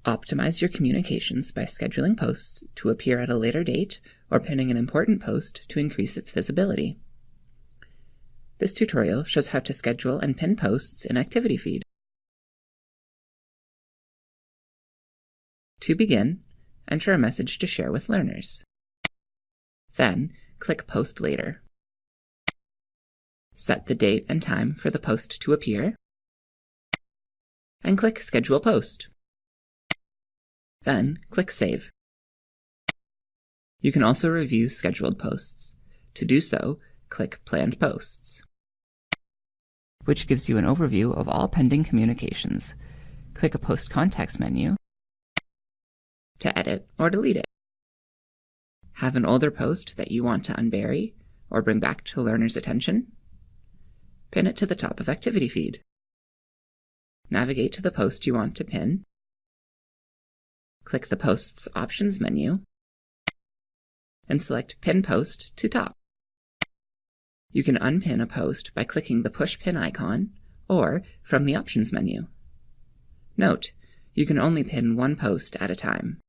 Optimize your communications by scheduling posts to appear at a later date or pinning an important post to increase its visibility. This tutorial shows how to schedule and pin posts in Activity Feed. To begin, enter a message to share with learners. Then, click Post Later. Set the date and time for the post to appear, and click Schedule Post. Then, click Save. You can also review scheduled posts. To do so, click Planned Posts, which gives you an overview of all pending communications. Click a Post Context menu to edit or delete it. Have an older post that you want to unbury or bring back to learners' attention? Pin it to the top of Activity Feed. Navigate to the post you want to pin. Click the Post's Options menu and select Pin Post to top. You can unpin a post by clicking the Push Pin icon or from the Options menu. Note, you can only pin one post at a time.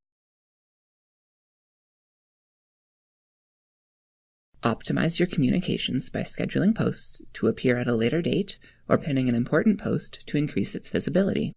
Optimize your communications by scheduling posts to appear at a later date or pinning an important post to increase its visibility.